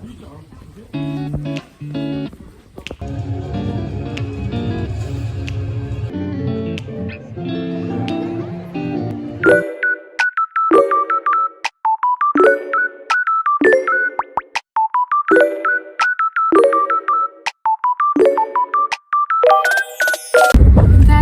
За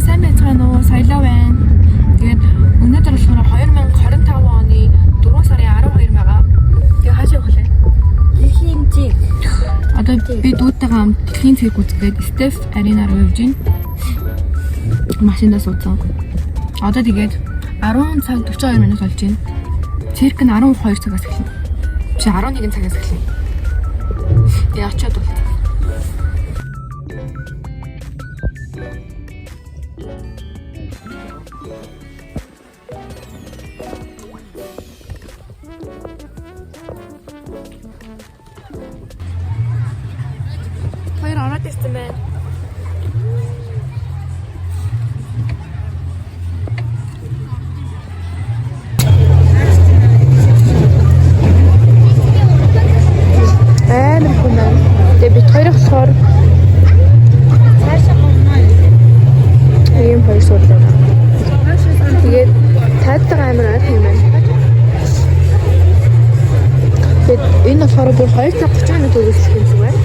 сайн байцгаана уу? Соёлоо байна. Тэгээд өнөөдөр болохоор 2025 оны 4 сарын 12 байгаа. Тэгээ хаашаа явах вэ? Дэлхийн цэг. Одоо би дүүтэйгээ хамт дэлхийн цэг үзгээд Стеф арена руу явж байна. Машиндаа суудсан. Одоо тэгээд 10 цаг 42 минут болж байна. Цирк нь 12 цагаас эхэлнэ. Биш 11 цагаас эхэлнэ. Тэгээ очиод бол. Хоёр ороод ирсэн байна. Амар хүн байна. Тэгээ бит хоёрох болохоор Цаашаа гомноо. ийм хоёр суудлаа. Тэгээд тайлтаг амар арх юм байна. Тэгээд энэ болохоор бүр 2 цаг 30 минут өгүүлэх юм шиг байна.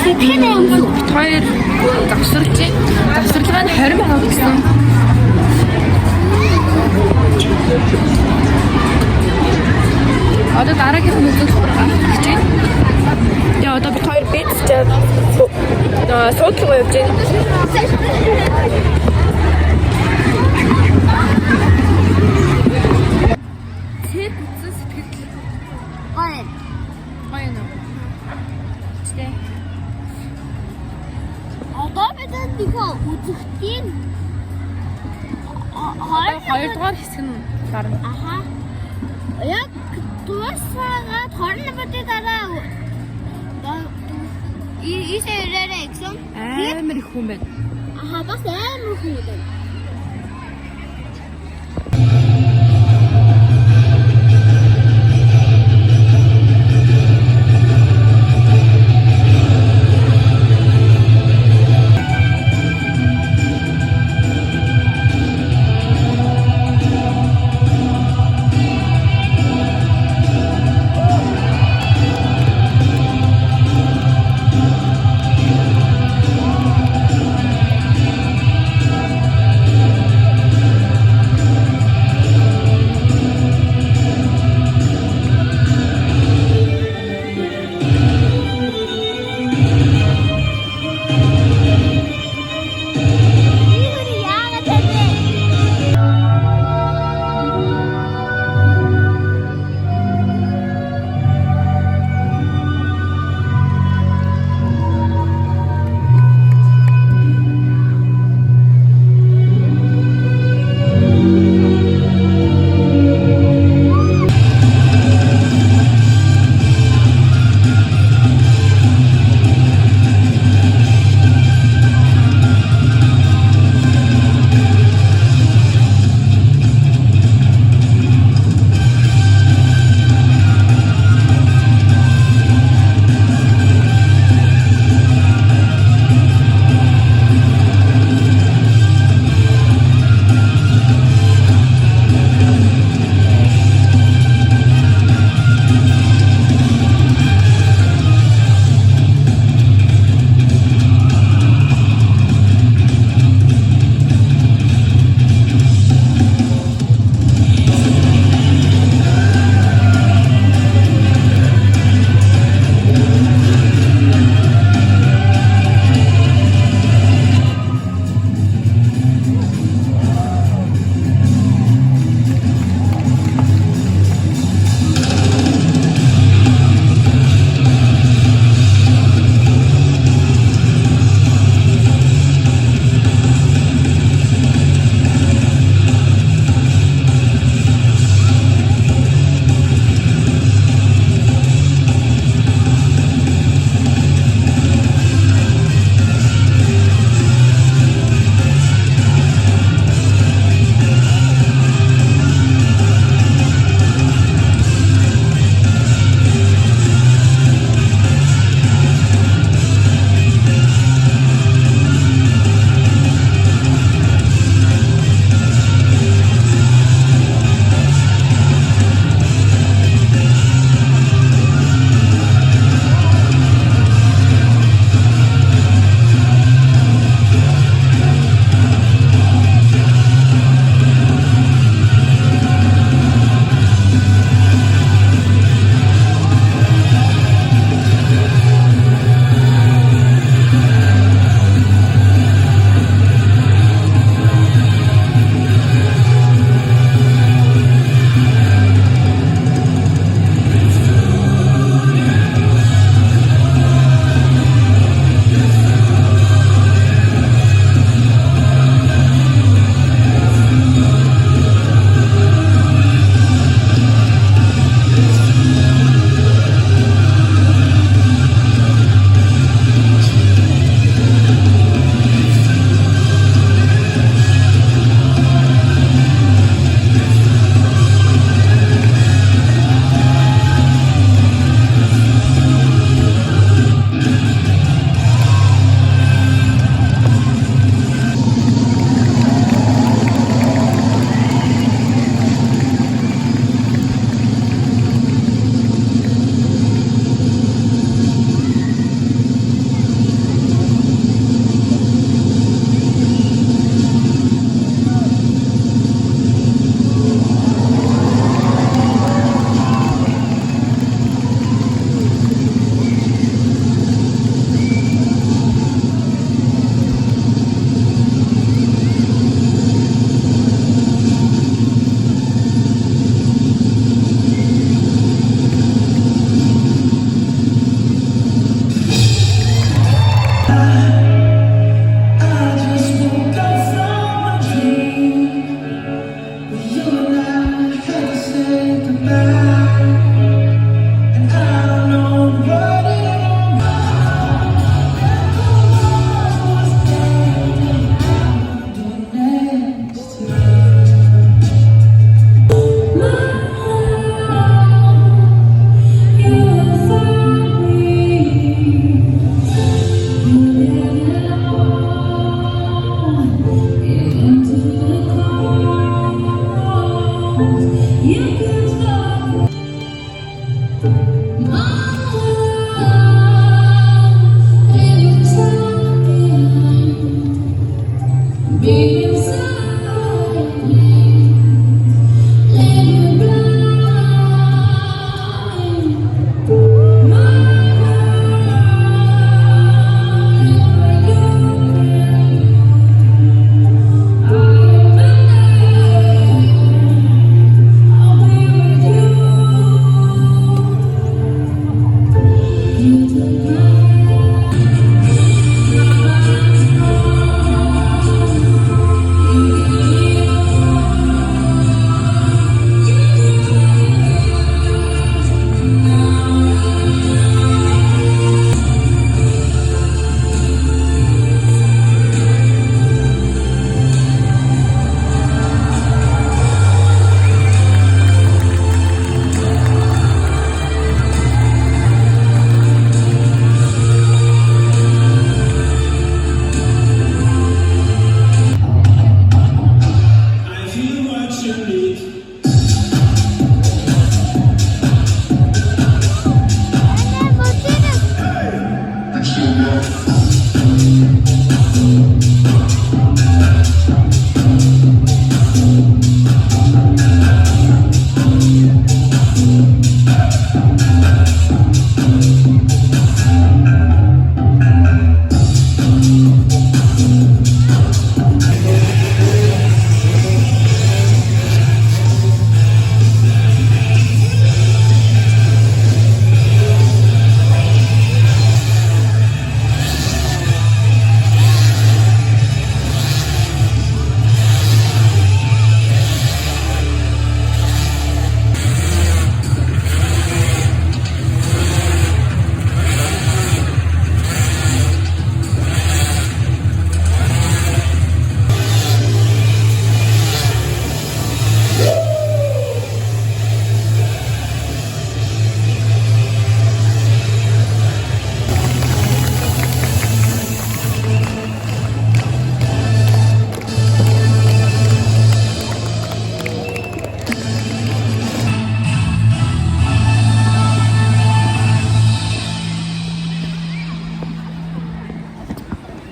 сэтгэл амсуу. хоёр завсарч завсарлага нь 20 мянга гэсэн. Одоо дараагийн хүмүүс гарах гэж байна. Яа одоо бид хоёр бэцчээд суудлага явж байна. Тэг үтсэн сэтгэл Гоё. гоё нөө. Тэ. Одоо бид нэгөө үзэхтийн Хоёрдугаар хэсэг нь гарна. аха. Яг дуусаагаад 20 минутын дараа ийсээрээ гэсэн. Амар их хүн байна. Аха бас амар хүн байна.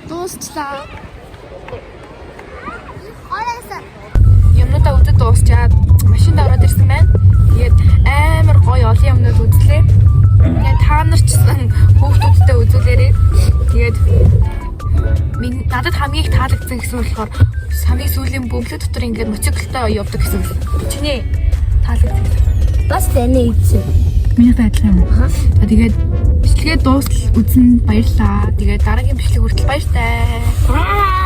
Дуусчлаа. Оройсон. Юмнуудаа үзэж дуусчаад машинд ороод ирсэн байна. Тэгээд амар гоё олон юмнууд үзлээ. Тэгээд та нар ч хүүхдүүдтэй үзүүлээрэй. Тэгээд надад хамгийн их таалагдсан гэсэн болохоор хамгийн сүүлийн бөмбөлөг дотор ингээд моциклтай явдаг гэсэн. Чиний таалагдсан. Бас таны ийцэн. Миний адилхан юм. Тэгээд бичлэгээ дуустал үзэн баярлаа. Тэгээд дараагийн бичлэг хүртэл баяртай.